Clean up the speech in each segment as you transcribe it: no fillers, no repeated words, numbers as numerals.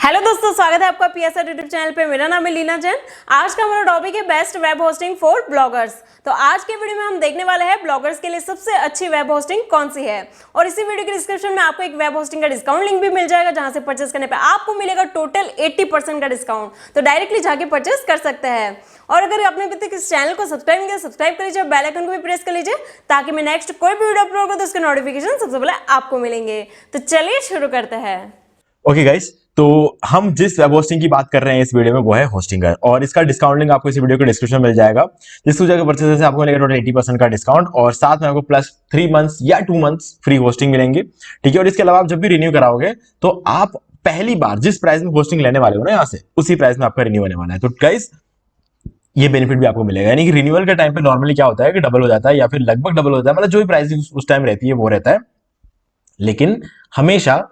Hello दोस्तों, स्वागत है आपका पीएसआर यूट्यूब चैनल पे। मेरा नाम है लीना जैन। आज का हमारा टॉपिक है best web hosting for bloggers. तो आज के वीडियो में हम देखने वाले हैं ब्लॉगर्स के लिए सबसे अच्छी वेब होस्टिंग कौन सी है। और इसी वीडियो के डिस्क्रिप्शन में आपको एक वेब होस्टिंग का डिस्काउंट लिंक भी मिल जाएगा, जहां से परचेस करने पे आपको मिलेगा टोटल 80% का डिस्काउंट। तो डायरेक्टली जाके परचेस कर सकते हैं। और अगर आपने अभी तक इस चैनल को सब्सक्राइब नहीं किया, सब्सक्राइब कर लीजिए, बेल आइकन को भी प्रेस कर लीजिए, ताकि मैं नेक्स्ट कोई भी वीडियो अपलोड करूं तो उसके नोटिफिकेशन सबसे पहले आपको मिलेंगे। तो चलिए शुरू करते हैं। ओके गाइस, तो हम जिस वेब होस्टिंग की बात कर रहे हैं इस वीडियो में वो है होस्टिंगर, और इसका डिस्काउंट लिंक आपको इस वीडियो के डिस्क्रिप्शन में मिल जाएगा। जिसको जाकर परचेज से आपको मिलेगा टोटल 80% का डिस्काउंट, और साथ में आपको प्लस 3 मंथ्स या 2 मंथ्स फ्री होस्टिंग मिलेंगी। ठीक है, और इसके अलावा आप जब भी रिन्यू कराओगे तो आप पहली बार जिस प्राइस में होस्टिंग लेने वाले हो ना यहाँ से, उसी प्राइस में आपका रिन्यू होने वाला है। तो गाइस ये बेनिफिट भी आपको मिलेगा, यानी कि रिन्यूअल के टाइम पे नॉर्मली क्या होता है कि डबल हो जाता है या फिर लगभग डबल हो जाता है, मतलब जो भी प्राइस उस टाइम रहती है वो रहता है। लेकिन हमेशा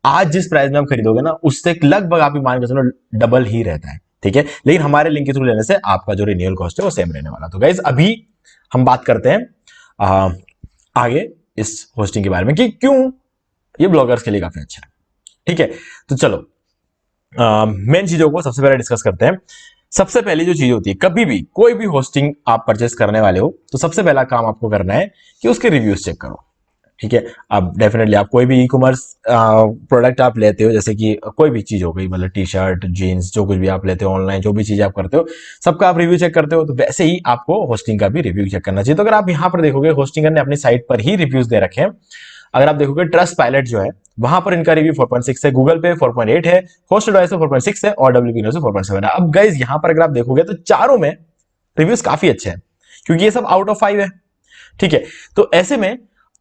आज जिस प्राइस में आप खरीदोगे ना, उससे लगभग आप मान के चलो डबल ही रहता है। ठीक है, लेकिन हमारे लिंक के थ्रू लेने से आपका जो रिन्यूअल कॉस्ट है वो सेम रहने वाला। तो गाइस अभी हम बात करते हैं आगे इस होस्टिंग के बारे में कि क्यों ये ब्लॉगर्स के लिए काफी अच्छा है। ठीक है, तो चलो मेन चीजों को सबसे पहले डिस्कस करते हैं। सबसे पहली जो चीज होती है, कभी भी कोई भी होस्टिंग आप परचेस करने वाले हो तो सबसे पहला काम आपको करना है कि उसके रिव्यूज चेक करो। ठीक है, अब डेफिनेटली आप कोई भी ई कॉमर्स प्रोडक्ट आप लेते हो, जैसे कि कोई भी चीज हो गई, मतलब टी शर्ट, जीन्स, जो कुछ भी आप लेते हो ऑनलाइन, जो भी चीज आप करते हो सबका आप रिव्यू चेक करते हो। तो वैसे ही आपको होस्टिंग का भी रिव्यू चेक करना चाहिए। तो अगर आप यहाँ पर देखोगे, होस्टिंगर ने अपनी साइट पर ही रिव्यूज दे रखे हैं। अगर आप देखोगे ट्रस्ट पायलट जो है वहां पर इनका रिव्यू 4.6 है, गूगल पे 4.8 है, होस्टएडवाइस पे 4.6 है और डब्ल्यूपी से 4.7 है। अब गाइस यहाँ पर अगर आप देखोगे तो चारों में रिव्यूज काफी अच्छे हैं, क्योंकि ये सब आउट ऑफ 5 है। ठीक है, तो ऐसे में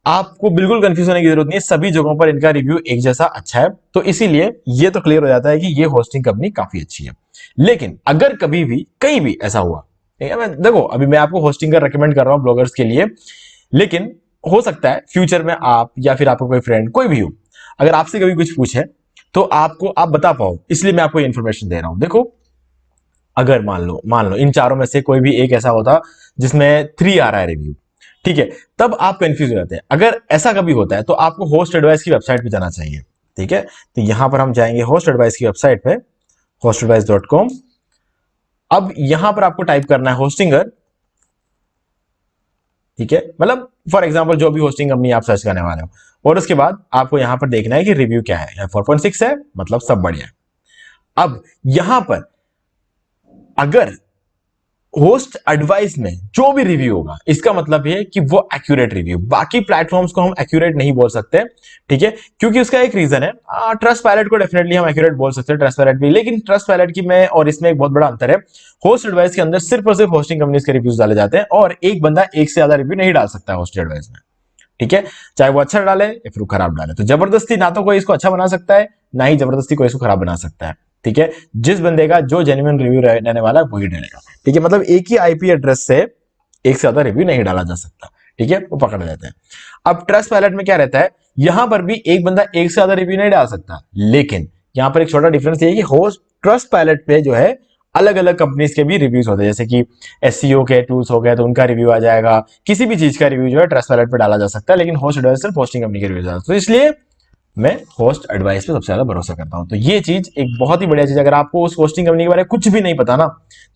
आपको बिल्कुल कंफ्यूज होने की जरूरत नहीं है, सभी जगहों पर इनका रिव्यू एक जैसा अच्छा है। तो इसीलिए ये तो क्लियर हो जाता है कि ये होस्टिंग कंपनी काफी अच्छी है। लेकिन अगर कभी भी कहीं भी ऐसा हुआ, ठीक है, मैं देखो अभी मैं आपको होस्टिंग का रेकमेंड कर रहा हूं ब्लॉगर्स के लिए, लेकिन हो सकता है फ्यूचर में आप या फिर आपको कोई फ्रेंड कोई भी हो, अगर आपसे कभी कुछ पूछे तो आप बता पाओ, इसलिए मैं आपको इन्फॉर्मेशन दे रहा हूं। देखो अगर मान लो इन चारों में से कोई भी एक ऐसा होता जिसमें 3 आ रहा है रिव्यू, ठीक है, तब आप कंफ्यूज हो जाते हैं। अगर ऐसा कभी होता है तो आपको होस्ट एडवाइस की वेबसाइट पे जाना चाहिए। ठीक है, तो यहां पर हम जाएंगे होस्ट एडवाइस की वेबसाइट पे, hostadvice.com। अब यहां पर आपको टाइप करना है होस्टिंगर। ठीक है, मतलब फॉर एग्जांपल जो भी होस्टिंग कंपनी आप सर्च करने वाले हो, और उसके बाद आपको यहां पर देखना है कि रिव्यू क्या है। 4.6 है, मतलब सब बढ़िया है। अब यहां पर अगर होस्ट एडवाइस में जो भी रिव्यू होगा, इसका मतलब है कि वो एक्यूरेट रिव्यू। बाकी प्लेटफॉर्म्स को हम एक्यूरेट नहीं बोल सकते। ठीक है, क्योंकि उसका एक रीजन है। ट्रस्ट पायलट को डेफिनेटली हम एक्यूरेट बोल सकते हैं, ट्रस्ट पायलट भी, लेकिन ट्रस्ट पायलट की में और इसमें एक बहुत बड़ा अंतर है। होस्ट एडवाइस के अंदर सिर्फ और सिर्फ होस्टिंग कंपनीज के रिव्यूज डाले जाते हैं, और एक बंदा एक से ज्यादा रिव्यू नहीं डाल सकता है होस्ट एडवाइस में। ठीक है, चाहे वो अच्छा डाले या फिर खराब डाले। तो जबरदस्ती ना तो कोई इसको अच्छा बना सकता है, ना ही जबरदस्ती कोई इसको खराब बना सकता है। ठीक है, जिस बंदे का जो जेन्युइन रिव्यू रहने वाला है वही डालेगा। ठीक है, मतलब एक ही आईपी एड्रेस से एक से ज्यादा रिव्यू नहीं डाला जा सकता। ठीक है, वो पकड़ लेते हैं। अब ट्रस्ट पायलट में क्या रहता है, यहां पर भी एक बंदा एक से ज्यादा रिव्यू नहीं डाल सकता, लेकिन यहां पर एक छोटा डिफरेंस ये है कि होस्ट ट्रस्ट पायलट पे जो है अलग अलग कंपनीज के भी रिव्यूज होते हैं, जैसे कि एसईओ के टूल्स हो गए तो उनका रिव्यू आ जाएगा। किसी भी चीज का रिव्यू जो है ट्रस्ट पायलट पे डाला जा सकता है, लेकिन होस्ट एडवाइस सिर्फ होस्टिंग कंपनी के रिव्यू डालता है। तो इसलिए मैं होस्ट एडवाइस पे सबसे ज्यादा भरोसा करता हूं। तो ये चीज एक बहुत ही बढ़िया चीज, अगर आपको उस होस्टिंग कंपनी के बारे में कुछ भी नहीं पता ना,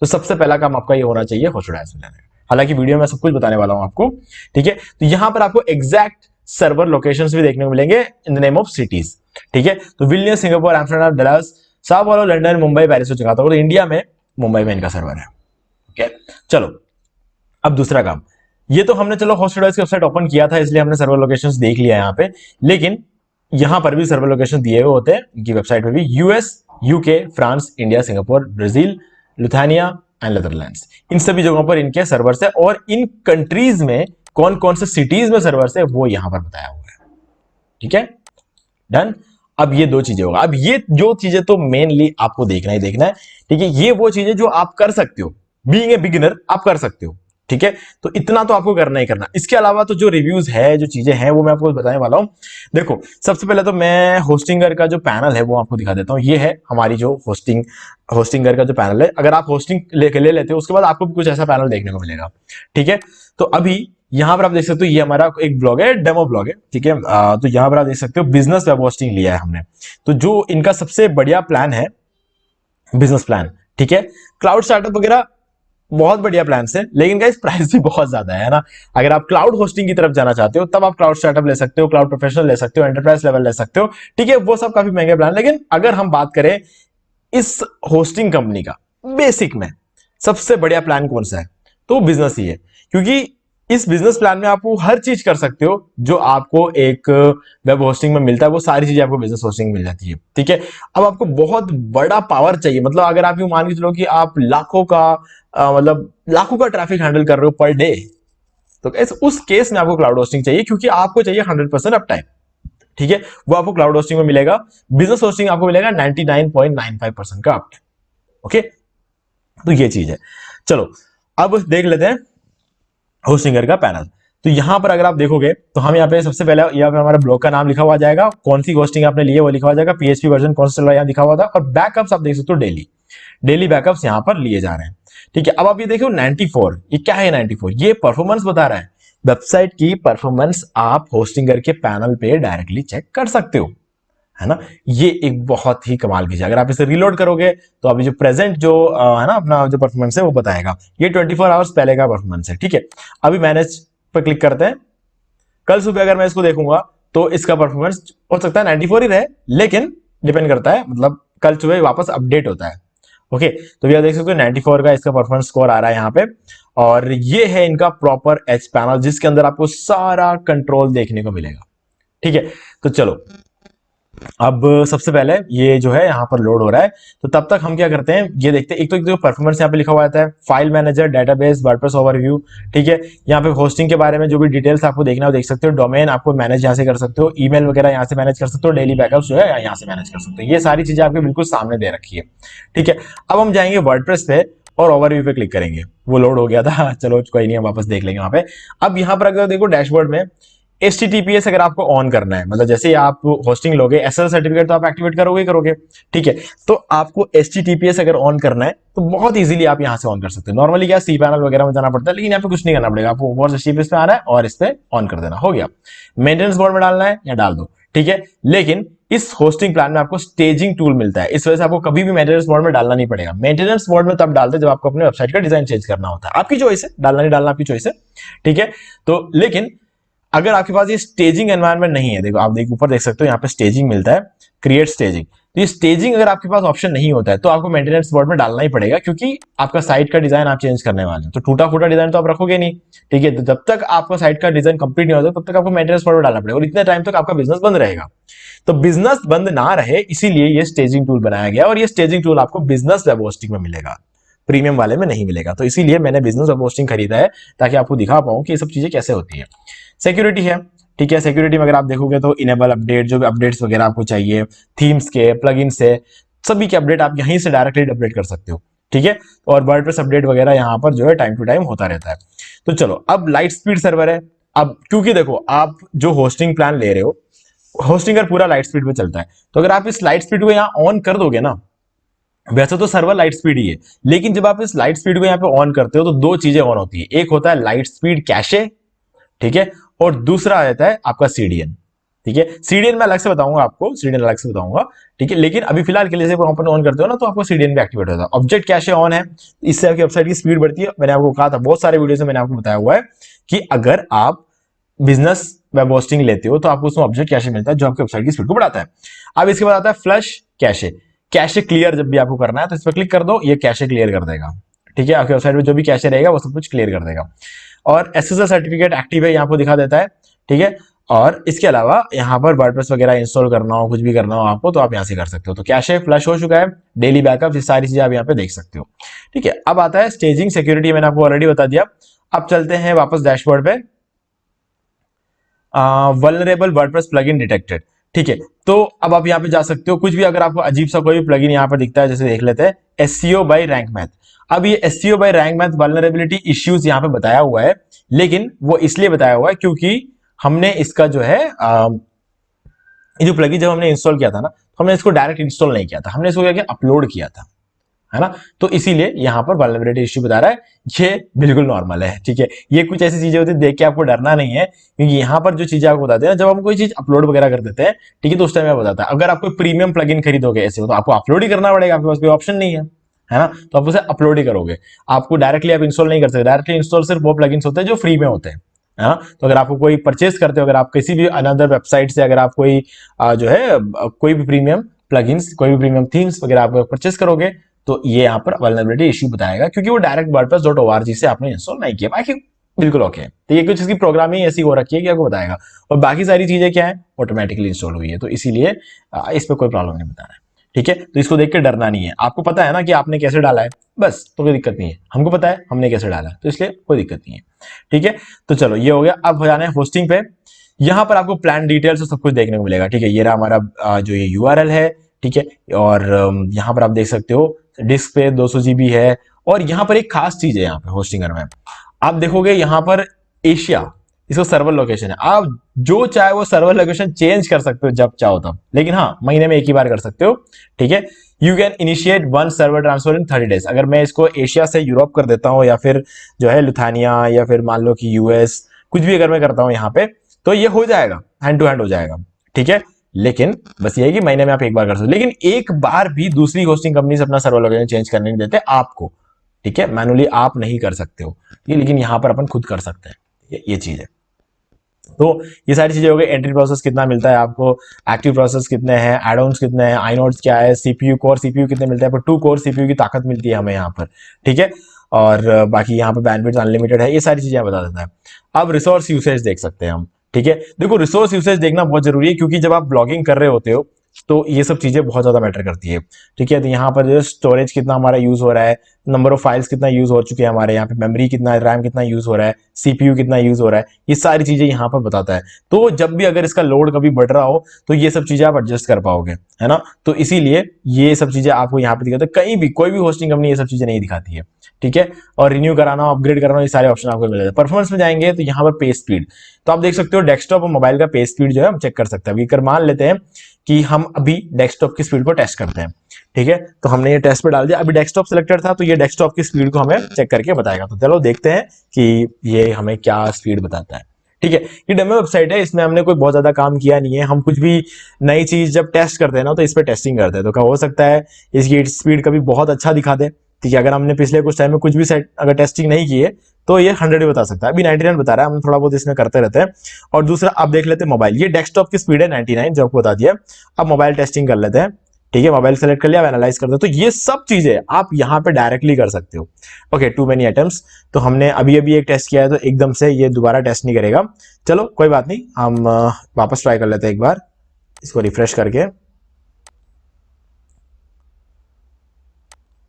तो सबसे पहला काम आपका ये होना चाहिए होस्ट एडवाइस में जाने का। हालांकि वीडियो में सब कुछ बताने वाला हूं आपको। ठीक है, तो यहां पर आपको एग्जैक्ट सर्वर लोकेशंस भी देखने को मिलेंगे in the name of cities. ठीक है, तो Vilnius, Singapore, Amsterdam, Dallas, Sao Paulo, London, Mumbai, Paris हो चुका था, और इंडिया में मुंबई में इनका सर्वर है। ओके, चलो अब दूसरा काम, ये तो हमने चलो होस्ट एडवाइस की वेबसाइट ओपन किया था, इसलिए हमने सर्वर लोकेशंस देख लिया यहाँ पे, लेकिन यहां पर भी सर्वर लोकेशन दिए हुए होते हैं इनकी वेबसाइट पे भी। US, UK, France, India, Singapore, Brazil, Lithuania and Netherlands, इन सभी जगहों पर इनके सर्वर्स है, और इन कंट्रीज में कौन कौन से सिटीज में सर्वर्स है वो यहां पर बताया हुआ है। ठीक है, डन। अब ये दो चीजें होगा। अब ये जो चीजें तो मेनली आपको देखना ही देखना है। ठीक है, ये वो चीजें जो आप कर सकते हो, बीइंग ए बिगिनर आप कर सकते हो। ठीक है, तो इतना तो आपको करना ही करना। इसके अलावा तो जो रिव्यूज है, जो चीजें हैं, वो मैं आपको बताने वाला हूं। देखो सबसे पहले तो मैं होस्टिंगर का जो पैनल है वो आपको दिखा देता हूं। ये है हमारी जो होस्टिंगर का जो पैनल है। अगर आप होस्टिंग ले लेते हो, उसके बाद आपको भी कुछ ऐसा पैनल देखने को मिलेगा। ठीक है, तो अभी यहाँ पर आप देख सकते हो ये हमारा एक ब्लॉग है, डेमो ब्लॉग है, ठीक है। तो यहाँ पर आप देख सकते हो बिजनेस वेब होस्टिंग लिया है हमने। तो जो इनका सबसे बढ़िया प्लान है बिजनेस प्लान, ठीक है। क्लाउड स्टार्टअप वगैरह बहुत बढ़िया प्लान है, लेकिन गाइस प्राइस भी बहुत ज्यादा है ना। अगर आप क्लाउड होस्टिंग की तरफ जाना चाहते हो तब आप क्लाउड स्टार्टअप ले सकते हो, क्लाउड प्रोफेशनल ले सकते हो, एंटरप्राइज लेवल ले सकते हो, ठीक है। वो सब काफी महंगे प्लान। लेकिन अगर हम बात करें इस होस्टिंग कंपनी का बेसिक में सबसे बढ़िया प्लान कौन सा है, तो बिजनेस ही है। क्योंकि इस बिजनेस प्लान में आप वो हर चीज कर सकते हो जो आपको एक वेब होस्टिंग में मिलता है, वो सारी चीजें आपको बिजनेस होस्टिंग में मिल जाती है, ठीक है। अब आपको बहुत बड़ा पावर चाहिए, मतलब अगर आप यूं मान के चलो कि आप लाखों का ट्रैफिक हैंडल कर रहे हो पर डे, तो उस केस में आपको क्लाउड होस्टिंग चाहिए, क्योंकि आपको चाहिए 100% अप टाइम, ठीक है। वो आपको क्लाउड होस्टिंग में मिलेगा। बिजनेस होस्टिंग आपको मिलेगा 99.95% का अप टाइम, ओके। तो ये चीज है। चलो अब देख लेते हैं होस्टिंगर का पैनल। तो यहां पर अगर आप देखोगे तो हम यहाँ पे सबसे पहले यहाँ पे हमारा ब्लॉग का नाम लिखा हुआ जाएगा, कौन सी होस्टिंग आपने ली है वो लिखा हुआ जाएगा, पीएचपी वर्जन कौन सा चल रहा है यहाँ लिखा हुआ था, और बैकअप्स आप देख सकते हो डेली बैकअप्स यहाँ पर लिए जा रहे हैं, ठीक है। अब आप ये देखो 94, ये क्या है 94? ये परफॉर्मेंस बता रहा है, वेबसाइट की परफॉर्मेंस आप होस्टिंगर के पैनल पे डायरेक्टली चेक कर सकते हो, है ना। ये एक बहुत ही कमाल की चीज। अगर आप इसे रीलोड करोगे तो अभी जो प्रेजेंट जो है ना अपना जो परफॉर्मेंस है वो बताएगा। ये 24 आवर्स पहले का परफॉर्मेंस है, ठीक है। अभी मैनेज पर क्लिक करते हैं। कल सुबह अगर मैं इसको देखूंगा तो इसका परफॉर्मेंस हो सकता है 94 ही रहे, लेकिन डिपेंड करता है, मतलब कल सुबह वापस अपडेट होता है, ओके। तो भैया देख सकते हो 94 का इसका परफॉर्मेंस स्कोर आ रहा है यहाँ पे। और ये है इनका प्रॉपर एच पैनल, जिसके अंदर आपको सारा कंट्रोल देखने को मिलेगा, ठीक है। तो चलो अब सबसे पहले ये जो है यहाँ पर लोड हो रहा है, तो तब तक हम क्या करते हैं ये देखते हैं। एक तो जो परफॉर्मेंस यहाँ पे लिखा हुआ आता है, file manager, database, WordPress overview, ठीक है। यहाँ पे होस्टिंग के बारे में जो भी डिटेल्स आपको देखना है वो देख सकते हो। डोमेन आपको मैनेज यहाँ से कर सकते हो, ईमेल वगैरह यहाँ से मैनेज कर सकते हो, डेली बैकअप्स जो है यहाँ से मैनेज कर सकते हो। ये सारी चीजें आपके बिल्कुल सामने दे रखी है, ठीक है। अब हम जाएंगे वर्डप्रेस पे और ओवरव्यू पे क्लिक करेंगे। वो लोड हो गया था, चलो कोई नहीं, हम वापस देख लेंगे वहां पे। अब यहाँ पर अगर देखो डैशबोर्ड में HTTPS अगर आपको ऑन करना है, मतलब जैसे आप होस्टिंग लोगे SSL सर्टिफिकेट तो आप एक्टिवेट करोगे, ठीक है। तो आपको HTTPS अगर ऑन करना है तो बहुत इजीली आप यहां से ऑन कर सकते हो। नॉर्मली क्या सी पैनल वगैरह में जाना पड़ता है, लेकिन यहाँ पे कुछ नहीं करना पड़ेगा, आपको बस HTTPS पे आना है और इस पे ऑन कर देना, हो गया। मेंटेनेंस मोड में डालना है या डाल दो, ठीक है। लेकिन इस होस्टिंग प्लान में आपको स्टेजिंग टूल मिलता है, इस वजह से आपको कभी भी मेंटेनेंस मोड में डालना नहीं पड़ेगा। मेंटेनेंस मोड में तब डालते जब आपको अपने वेबसाइट का डिजाइन चेंज करना होता है, आपकी चॉइस है, डालना नहीं डालना आपकी चॉइस है, ठीक है। तो लेकिन अगर आपके पास ये स्टेजिंग एनवायरनमेंट नहीं है, देखो आप ऊपर देख सकते हो यहाँ पे स्टेजिंग मिलता है, क्रिएट स्टेजिंग। तो ये स्टेजिंग अगर आपके पास ऑप्शन नहीं होता है तो आपको मेंटेनेंस बोर्ड में डालना ही पड़ेगा, क्योंकि आपका साइट का डिजाइन आप चेंज करने वाले हैं, तो टूटा फूटा डिजाइन तो आप रखोगे नहीं, ठीक है। तो जब तक आपका साइट का डिजाइन कंप्लीट नहीं होता तब तक आपको मेंटेनेंस बोर्ड में डालना पड़ेगा, और इतने टाइम तक आपका बिजनेस बंद रहेगा। तो बिजनेस बंद ना रहे इसीलिए ये स्टेजिंग टूल बनाया गया, और ये स्टेजिंग टूल आपको बिजनेस वेब होस्टिंग में मिलेगा, प्रीमियम वाले में नहीं मिलेगा। तो इसीलिए मैंने बिजनेस वेब होस्टिंग खरीदा है, ताकि आपको दिखा पाऊं कि ये सब चीजें कैसे होती है। सिक्योरिटी है, ठीक है। सिक्योरिटी में अगर आप देखोगे तो इनेबल अपडेट, जो भी अपडेट्स वगैरह आपको चाहिए, थीम्स के, प्लगइन से, सभी के अपडेट आप यहीं से डायरेक्टली अपडेट कर सकते हो, ठीक है। और वर्डप्रेस अपडेट वगैरह यहाँ पर जो है टाइम टू टाइम होता रहता है। तो चलो अब लाइट स्पीड सर्वर है। अब क्योंकि देखो आप जो होस्टिंग प्लान ले रहे हो, होस्टिंगर पूरा लाइट स्पीड पे चलता है, तो अगर आप इस लाइट स्पीड को यहाँ ऑन कर दोगे ना, वैसे तो सर्वर लाइट स्पीड ही है, लेकिन जब आप इस लाइट स्पीड को यहाँ पे ऑन करते हो तो दो चीजें ऑन होती है। एक होता है लाइट स्पीड कैशे, ठीक है, और दूसरा आ जाता है आपका CDN, ठीक है। CDN मैं अलग से बताऊंगा आपको, CDN अलग से बताऊंगा, ठीक है। लेकिन अभी फिलहाल के लिए जब आप ऑन करते हो ना तो आपको CDN भी एक्टिवेट होता है। ऑब्जेक्ट कैशे ऑन है, इससे आपकी वेबसाइट की स्पीड बढ़ती है। मैंने आपको कहा था, बहुत सारे वीडियोस में मैंने आपको बताया हुआ है कि अगर आप बिजनेस वेब होस्टिंग लेते हो तो आपको उसमें ऑब्जेक्ट कैशे मिलता है, जो आपकी वेबसाइट की स्पीड को बढ़ाता है। अब इसके बाद आता है फ्लश कैशे। कैशे क्लियर जब भी आपको करना है तो इस पर क्लिक कर दो, ये कैशे क्लियर कर देगा, ठीक है। आपकी वेबसाइट में जो भी कैशे रहेगा वो सब कुछ क्लियर कर देगा। और SSL सर्टिफिकेट एक्टिव है, यहाँ पर दिखा देता है, ठीक है। और इसके अलावा यहाँ पर वर्डप्रेस वगैरह इंस्टॉल करना हो, कुछ भी करना हो आपको, तो आप यहाँ से कर सकते हो। तो कैशे फ्लश हो चुका है, डेली बैकअप, ये सारी चीजें आप यहाँ पे देख सकते हो, ठीक है। अब आता है स्टेजिंग सिक्योरिटी, मैंने आपको ऑलरेडी बता दिया। अब चलते हैं वापस डैशबोर्ड पे। वल्नरेबल वर्डप्रेस प्लगइन डिटेक्टेड, ठीक है। तो अब आप यहाँ पे जा सकते हो, कुछ भी अगर आपको अजीब सा कोई भी प्लगइन यहाँ पे दिखता है, जैसे देख लेते हैं SEO बाय रैंक मैथ। अब ये SEO by Rank Math vulnerability issues यहाँ पे बताया हुआ है, लेकिन वो इसलिए बताया हुआ है क्योंकि हमने इसका जो है ये जो प्लगइन जब हमने इंस्टॉल किया था ना, तो हमने इसको डायरेक्ट इंस्टॉल नहीं किया था, हमने इसको क्या किया, अपलोड किया था, है ना। तो इसीलिए यहाँ पर वल्नरेबिलिटी इश्यू बता रहा है, ये बिल्कुल नॉर्मल है, ठीक है। ये कुछ ऐसी चीजें होती है देख के आपको डरना नहीं है, क्योंकि यहाँ पर जो चीजें आपको बताते हैं, जब हम कोई चीज अपलोड वगैरह कर देते हैं, ठीक है, तो उस टाइम मैं बताता है, अगर आप कोई प्रीमियम प्लगइन खरीदोगे ऐसे हो तो आपको अपलोड ही करना पड़ेगा, आपके पास कोई ऑप्शन नहीं है ना। तो आप उसे अपलोड ही करोगे, आपको डायरेक्टली आप इंस्टॉल नहीं कर सकते। डायरेक्टली इंस्टॉल सिर्फ वो प्लगइन्स होते हैं जो फ्री में होते हैं, हाँ। तो अगर आपको कोई परचेस करते हो, अगर आप किसी भी अनदर वेबसाइट से अगर आप कोई जो है कोई भी प्रीमियम प्लगइन्स, कोई भी प्रीमियम थीम्स वगैरह आप परचेस करोगे, तो ये यहाँ पर वल्नरेबिलिटी इश्यू बताएगा, क्योंकि वो डायरेक्ट wordpress.org से आपने इंस्टॉल नहीं किया। बाकी बिल्कुल ओके है। तो ये कुछ इसकी प्रोग्रामिंग ऐसी हो रखी है कि आपको बताएगा, और बाकी सारी चीजें क्या है, ऑटोमेटिकली इंस्टॉल हुई है, तो इसीलिए इस पर कोई प्रॉब्लम नहीं बता रहा है, ठीक है। तो इसको देख के डरना नहीं है, आपको पता है ना कि आपने कैसे डाला है, बस, तो कोई दिक्कत नहीं है। हमको पता है हमने कैसे डाला है, तो इसलिए कोई दिक्कत नहीं है, ठीक है। तो चलो ये हो गया। अब हो जाना है होस्टिंग पे। यहाँ पर आपको प्लान डिटेल्स और सब कुछ देखने को मिलेगा, ठीक है। ये रहा हमारा जो ये URL है, ठीक है। और यहाँ पर आप देख सकते हो डिस्क पे 200 GB है। और यहाँ पर एक खास चीज है यहाँ पे होस्टिंगर में, आप देखोगे यहाँ पर एशिया, इसको सर्वर लोकेशन है। आप जो चाहे वो सर्वर लोकेशन चेंज कर सकते हो जब चाहो तब, लेकिन हाँ महीने में एक ही बार कर सकते हो, ठीक है। You can initiate one server transfer in 30 days। अगर मैं इसको एशिया से यूरोप कर देता हूँ, या फिर जो है लुथानिया, या फिर मान लो कि US, कुछ भी अगर मैं करता हूँ यहाँ पे, तो ये हो जाएगा, हैंड टू हैंड हो जाएगा, ठीक है। लेकिन बस ये है कि महीने में आप एक बार कर सकते हो, लेकिन एक बार भी दूसरी होस्टिंग कंपनी से अपना सर्वर लोकेशन चेंज करने नहीं देते आपको, ठीक है। मैनुअली आप नहीं कर सकते हो, ठीक है, लेकिन यहाँ पर अपन खुद कर सकते हैं, ये चीज है। तो ये सारी चीजें हो गई। एंट्री प्रोसेस कितना मिलता है आपको, एक्टिव प्रोसेस कितने हैं, एड ऑन्स कितने हैं, आइनोड्स क्या है, सीपीयू कोर सीपीयू कितने मिलते हैं, पर 2 कोर सीपीयू की ताकत मिलती है हमें यहाँ पर, ठीक है। और बाकी यहाँ पर बैंडविड्थ अनलिमिटेड है, ये सारी चीजें बता देता है। अब रिसोर्स यूसेज देख सकते हैं हम, ठीक है। देखो रिसोर्स यूसेज देखना बहुत जरूरी है, क्योंकि जब आप ब्लॉगिंग कर रहे होते हो तो ये सब चीजें बहुत ज्यादा मैटर करती है, ठीक है। तो यहाँ पर जो स्टोरेज कितना हमारा यूज हो रहा है, नंबर ऑफ फाइल्स कितना यूज हो चुके हैं हमारे यहाँ पे, मेमोरी कितना, रैम कितना यूज हो रहा है, सीपीयू कितना यूज हो रहा है, ये सारी चीजें यहाँ पर बताता है। तो जब भी अगर इसका लोड कभी बढ़ रहा हो तो ये सब चीजें आप एडजस्ट कर पाओगे, है ना। तो इसीलिए ये सब चीजें आपको यहाँ पे दिखाते हैं, कहीं भी कोई भी होस्टिंग कंपनी ये सब चीजें नहीं दिखाती है, ठीक है। और रिन्यू कराना, अपग्रेड कराना, ये सारे ऑप्शन आपको मिल जाते हैं। परफॉर्मेंस में जाएंगे तो यहाँ पर पेज स्पीड, तो आप देख सकते हो डेस्कटॉप और मोबाइल का पेज स्पीड जो है हम चेक कर सकते हैं। अभी मान लेते हैं कि हम अभी डेस्कटॉप की स्पीड को टेस्ट करते हैं, ठीक है। तो हमने ये टेस्ट पे डाल दिया, अभी डेस्कटॉप सिलेक्टेड था, तो ये डेस्कटॉप की स्पीड को हमें चेक करके बताएगा। तो चलो देखते हैं कि ये हमें क्या स्पीड बताता है, ठीक है। ये डेमो वेबसाइट है, इसमें हमने कोई बहुत ज्यादा काम किया नहीं है। हम कुछ भी नई चीज जब टेस्ट करते हैं ना, तो इस पर टेस्टिंग करते हैं, तो क्या हो सकता है इसकी स्पीड कभी बहुत अच्छा दिखा दे, ठीक है। अगर हमने पिछले कुछ टाइम में कुछ भी सेट अगर टेस्टिंग नहीं की है तो ये 100 भी बता सकता है। अभी 99 बता रहा है, हम थोड़ा बहुत इसमें करते रहते हैं। और दूसरा आप देख लेते हैं मोबाइल, ये डेस्कटॉप की स्पीड है 99 जो आपको बता दिया। अब मोबाइल टेस्टिंग कर लेते हैं, ठीक है। मोबाइल सेलेक्ट कर लिया, एनालाइज करते हैं, तो ये सब चीजें आप यहाँ पे डायरेक्टली कर सकते हो। ओके, टू मेनी आइटम्स, तो हमने अभी अभी एक टेस्ट किया है, तो एकदम से ये दोबारा टेस्ट नहीं करेगा। चलो कोई बात नहीं, हम वापस ट्राई कर लेते हैं एक बार, इसको रिफ्रेश करके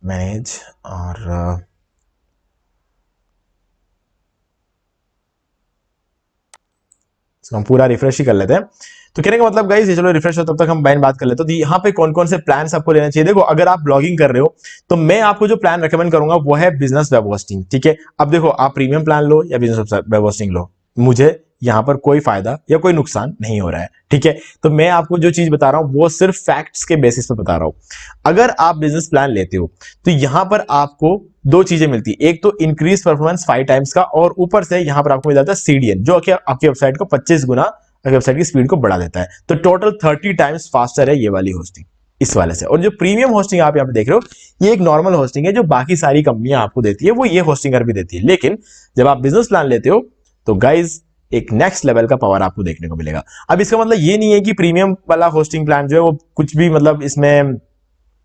मैनेज, और हम पूरा रिफ्रेश ही कर लेते हैं। तो कहने का मतलब गाइस, ये चलो रिफ्रेश हो तब तक हम बैन बात कर लेते हैं। तो यहाँ पे कौन कौन से प्लान आपको लेना चाहिए, देखो अगर आप ब्लॉगिंग कर रहे हो तो मैं आपको जो प्लान रेकमेंड करूंगा वो है बिजनेस वेब होस्टिंग, ठीक है। अब देखो आप प्रीमियम प्लान लो या बिजनेस वेब होस्टिंग लो, मुझे यहाँ पर कोई फायदा या कोई नुकसान नहीं हो रहा है, ठीक है। तो मैं आपको जो चीज बता रहा हूँ वो सिर्फ फैक्ट्स के बेसिस पे बता रहा हूँ। अगर आप बिजनेस प्लान लेते हो तो यहाँ पर आपको दो चीजें मिलती है, एक तो इंक्रीज परफॉर्मेंस 5 टाइम्स का, और ऊपर से यहाँ पर आपको मिल जाता है CDN, जो कि आपकी वेबसाइट को 25 गुना वेबसाइट की स्पीड को बढ़ा देता है। तो टोटल 30 टाइम्स फास्टर है ये वाली होस्टिंग इस वाले से। और जो प्रीमियम होस्टिंग आप यहाँ पे देख रहे हो, ये एक नॉर्मल होस्टिंग है जो बाकी सारी कंपनियां आपको देती है, वो ये होस्टिंगर भी देती है। लेकिन जब आप बिजनेस प्लान लेते हो तो गाइज एक नेक्स्ट लेवल का पावर आपको देखने को मिलेगा। अब इसका मतलब ये नहीं है कि प्रीमियम वाला होस्टिंग प्लान जो है वो कुछ भी मतलब इसमें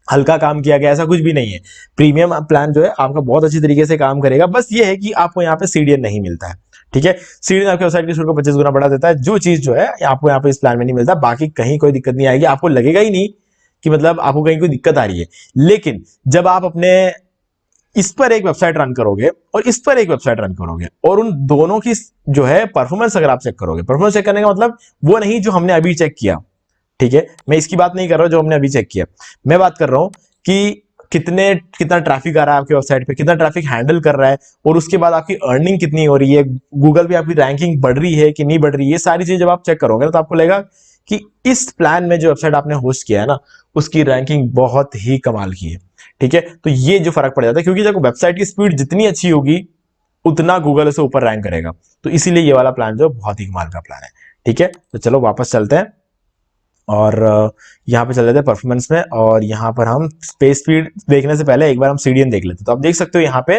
हल्का काम किया गया, ऐसा कुछ भी नहीं है। प्रीमियम प्लान जो है आपका बहुत अच्छी तरीके से काम करेगा, बस ये है कि आपको यहाँ पे CDN नहीं मिलता है, ठीक है। CDN आपके वेबसाइट की स्पीड को 25 गुना बढ़ा देता है, जो चीज जो है आपको यहाँ पे इस प्लान में नहीं मिलता। बाकी कहीं कोई दिक्कत नहीं आएगी, आपको लगेगा ही नहीं कि मतलब आपको कहीं कोई दिक्कत आ रही है। लेकिन जब आप अपने इस पर एक वेबसाइट रन करोगे और इस पर एक वेबसाइट रन करोगे, और उन दोनों की जो है परफॉर्मेंस अगर आप चेक करोगे, परफॉर्मेंस चेक करने का मतलब वो नहीं जो हमने अभी चेक किया, ठीक है। मैं इसकी बात नहीं कर रहा हूं जो हमने अभी चेक किया, मैं बात कर रहा हूं कि कितना ट्रैफिक आ रहा है आपकी वेबसाइट पे, कितना ट्रैफिक हैंडल कर रहा है, और उसके बाद आपकी अर्निंग कितनी हो रही है, गूगल पे आपकी रैंकिंग बढ़ रही है कि नहीं बढ़ रही है। ये सारी चीज जब आप चेक करोगे तो आपको लगेगा कि इस प्लान में जो वेबसाइट आपने होस्ट किया है ना, उसकी रैंकिंग बहुत ही कमाल की है। ठीक है, तो ये जो फर्क पड़ जाता है, क्योंकि देखो वेबसाइट की स्पीड जितनी अच्छी होगी उतना गूगल से ऊपर रैंक करेगा, तो इसीलिए ये वाला प्लान जो बहुत ही कमाल का प्लान है। ठीक है, तो चलो वापस चलते हैं और यहाँ पे चल जाते हैं परफॉर्मेंस में, और यहाँ पर हम स्पेस स्पीड देखने से पहले एक बार हम CDN देख लेते हैं। तो आप देख सकते हो यहाँ पे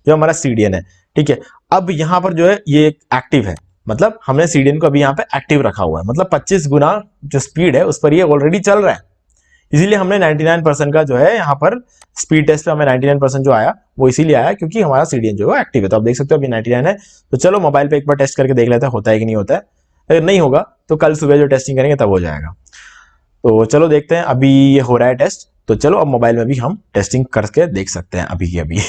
जो हमारा CDN है, ठीक है, अब यहाँ पर जो है ये एक्टिव है, मतलब हमने CDN को अभी यहाँ पे एक्टिव रखा हुआ है, मतलब 25 गुना जो स्पीड है उस पर ये ऑलरेडी चल रहा है, इसीलिए हमने 99% का जो है यहाँ पर स्पीड टेस्ट पे हमें 99% जो आया वो इसीलिए आया क्योंकि हमारा CDN जो है एक्टिव है। तो आप देख सकते हो अभी 99 है। तो चलो मोबाइल पे एक बार टेस्ट करके देख लेते हैं होता है कि नहीं होता है, अगर नहीं होगा तो कल सुबह जो टेस्टिंग करेंगे तब हो जाएगा। तो चलो देखते हैं, अभी ये हो रहा है टेस्ट, तो चलो अब मोबाइल में भी हम टेस्टिंग करके देख सकते हैं अभी की अभी।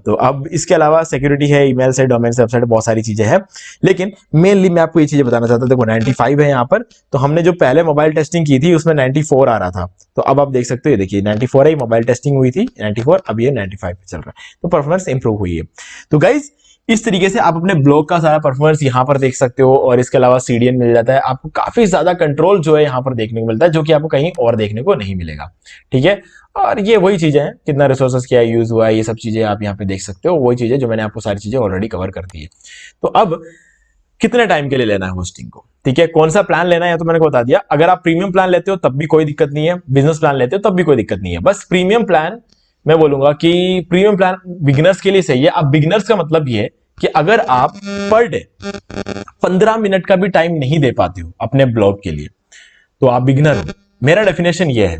तो अब इसके अलावा सिक्योरिटी है, ईमेल से, डोमेन से, वेबसाइट, बहुत सारी चीजें हैं, लेकिन मेनली मैं आपको ये चीजें बताना चाहता हूं। देखो 95 है यहाँ पर, तो हमने जो पहले मोबाइल टेस्टिंग की थी उसमें 94 आ रहा था, तो अब आप देख सकते हो, देखिए 94 है, मोबाइल टेस्टिंग हुई थी 94, अब ये 95 पे चल रहा है, तो परफॉर्मेंस इंप्रूव हुई है। तो गाइज इस तरीके से आप अपने ब्लॉग का सारा परफॉर्मेंस यहाँ पर देख सकते हो, और इसके अलावा CDN मिल जाता है आपको, काफी ज्यादा कंट्रोल जो है यहाँ पर देखने को मिलता है, जो कि आपको कहीं और देखने को नहीं मिलेगा। ठीक है, और ये वही चीजें हैं, कितना रिसोर्सेस क्या यूज हुआ है, ये सब चीजें आप यहाँ पे देख सकते हो, वही चीजें जो मैंने आपको सारी चीजें ऑलरेडी कवर कर दी है। तो अब कितने टाइम के लिए लेना है होस्टिंग को, ठीक है, कौन सा प्लान लेना है तो मैंने को बता दिया। अगर आप प्रीमियम प्लान लेते हो तब भी कोई दिक्कत नहीं है, बिजनेस प्लान लेते हो तब भी कोई दिक्कत नहीं है, बस प्रीमियम प्लान मैं बोलूंगा कि प्रीमियम प्लान बिगिनर्स के लिए सही है। अब बिगिनर्स का मतलब ये है कि अगर आप पर डे 15 मिनट का भी टाइम नहीं दे पाते हो अपने ब्लॉग के लिए तो आप बिगिनर हो। मेरा डेफिनेशन ये है,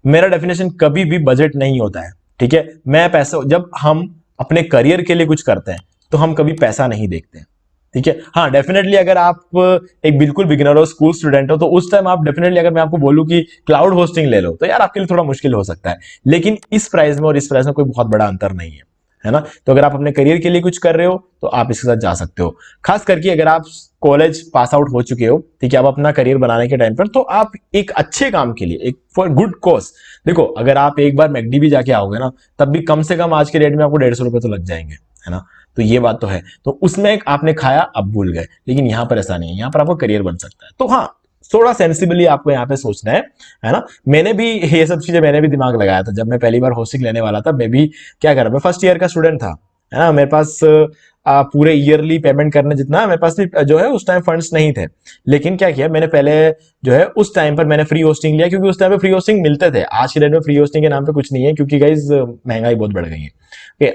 मेरा डेफिनेशन कभी भी बजट नहीं होता है, ठीक है, मैं पैसा, जब हम अपने करियर के लिए कुछ करते हैं तो हम कभी पैसा नहीं देखते हैं, ठीक है। हाँ डेफिनेटली अगर आप एक बिल्कुल बिगिनर हो, स्कूल स्टूडेंट हो, तो उस टाइम आप डेफिनेटली, अगर मैं आपको बोलूं कि क्लाउड होस्टिंग ले लो तो यार आपके लिए थोड़ा मुश्किल हो सकता है, लेकिन इस प्राइस में और इस प्राइस में कोई बहुत बड़ा अंतर नहीं है, है ना। तो अगर आप अपने करियर के लिए कुछ कर रहे हो तो आप इसके साथ जा सकते हो, खास करके अगर आप कॉलेज पास आउट हो चुके हो, ठीक है, आप अपना करियर बनाने के टाइम पर, तो आप एक अच्छे काम के लिए, एक फॉर गुड कॉज, देखो अगर आप एक बार मैकडी भी जाके आओगे ना, तब भी कम से कम आज के रेट में आपको 150 रुपए तो लग जाएंगे, है ना। तो ये बात तो है, तो उसमें आपने खाया अब भूल गए, लेकिन यहां पर ऐसा नहीं है, यहां पर आपका करियर बन सकता है। तो हाँ, थोड़ा सेंसिबली आपको यहाँ पे सोचना है ना। मैंने भी ये सब चीजें मैंने भी दिमाग लगाया था, जब मैं पहली बार होस्टिंग लेने वाला था, मैं भी क्या कर रहा, मैं फर्स्ट ईयर का स्टूडेंट था, है ना, मेरे पास पूरे ईयरली पेमेंट करने जितना मेरे पास भी जो है उस टाइम फंड्स नहीं थे, लेकिन क्या किया मैंने, पहले जो है उस टाइम पर मैंने फ्री होस्टिंग लिया, क्योंकि उस टाइम पे फ्री होस्टिंग मिलते थे। आज के डेट में फ्री होस्टिंग के नाम पे कुछ नहीं है, क्योंकि गाइज महंगाई बहुत बढ़ गई है।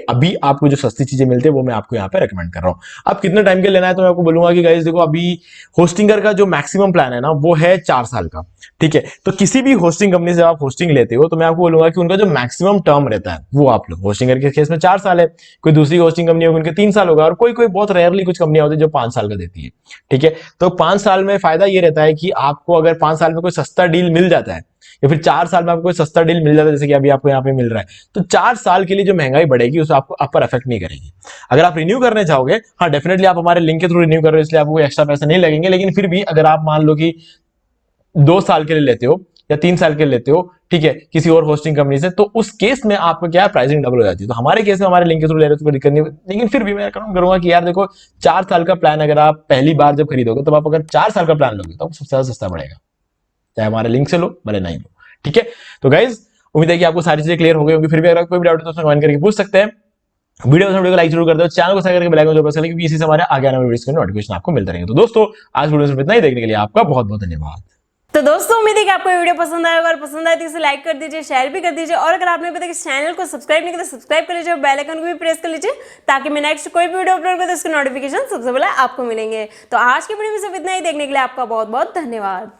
अभी आपको जो सस्ती चीजें मिलती है वो मैं आपको यहाँ पे रेकमेंड कर रहा हूँ। अब कितने टाइम के लेना है तो मैं आपको बोलूंगा कि गाइज देखो, अभी होस्टिंगर का जो मैक्सिमम प्लान है ना वो है 4 साल का, ठीक है। तो किसी भी होस्टिंग कंपनी से आप होस्टिंग लेते हो तो मैं आपको बोलूंगा कि उनका जो मैक्सिमम टर्म रहता है वो आप लो। होस्टिंगर के केस में 4 साल है, कोई दूसरी होस्टिंग कंपनी होगी उनके 3 साल होगा, और कोई कोई बहुत रेयरली कुछ कंपनियां होती है जो 5 साल का देती है, ठीक है। तो 5 साल में फायदा ये रहता है कि आपको अगर 5 साल में कोई सस्ता डील मिल जाता है, या फिर 4 साल में आपको कोई सस्ता डील मिल जाता है, जैसे कि अभी आपको यहाँ पे मिल रहा है, तो 4 साल के लिए जो महंगाई बढ़ेगी उस आपको आप पर अफेक्ट नहीं करेगी। अगर आप रिन्यू करने चाहोगे, हाँ डेफिनेटली आप हमारे लिंक के थ्रू रिन्यू कर रहे हो, इसलिए आपको एक्स्ट्रा पैसे नहीं लगेंगे, लेकिन फिर भी अगर आप मान लो कि 2 साल के लिए लेते हो या 3 साल के लिए लेते हो, ठीक है, किसी और होस्टिंग कंपनी से, तो उस केस में आपको क्या है, प्राइसिंग डबल हो जाती है। तो हमारे केस में हमारे लिंक के थ्रू ले रहे हो तो कोई दिक्कत नहीं, लेकिन फिर भी मैं करूंगा कि यार देखो 4 साल का प्लान अगर आप पहली बार जब खरीदोगे, तो आप अगर 4 साल का प्लान लोगे तो आपको सबसे ज्यादा सस्ता पड़ेगा, चाहे हमारे लिंक से लो भले नहीं लो, ठीक है। तो गाइज उम्मीद है कि आपको सारी चीजें क्लियर हो गई होंगी, फिर भी अगर कोई भी डाउट है तो कमेंट करके पूछ सकते हैं। वीडियो को लाइक जरूर कर दो, चैनल को सब्सक्राइब करके बेल आइकन जरूर प्रेस करें, क्योंकि इसी से हमारे आगे आने वाले वीडियोस के नोटिफिकेशन आपको मिलते रहेंगे। तो दोस्तों आज वीडियो सिर्फ इतना ही, देखने के लिए आपका बहुत बहुत धन्यवाद। तो दोस्तों उम्मीद है कि आपको ये वीडियो पसंद आएगा, अगर पसंद आए तो इसे लाइक कर दीजिए, शेयर भी कर दीजिए, और अगर आपने अभी तक इस चैनल को सब्सक्राइब नहीं किया तो सब्सक्राइब कर लीजिए, बेल आइकन को भी प्रेस कर लीजिए, ताकि मैं नेक्स्ट कोई भी वीडियो अपलोड करूं तो उसके नोटिफिकेशन सबसे पहले आपको मिलेंगे। तो आज की वीडियो में सिर्फ इतना ही, देखने के लिए आपका बहुत बहुत धन्यवाद।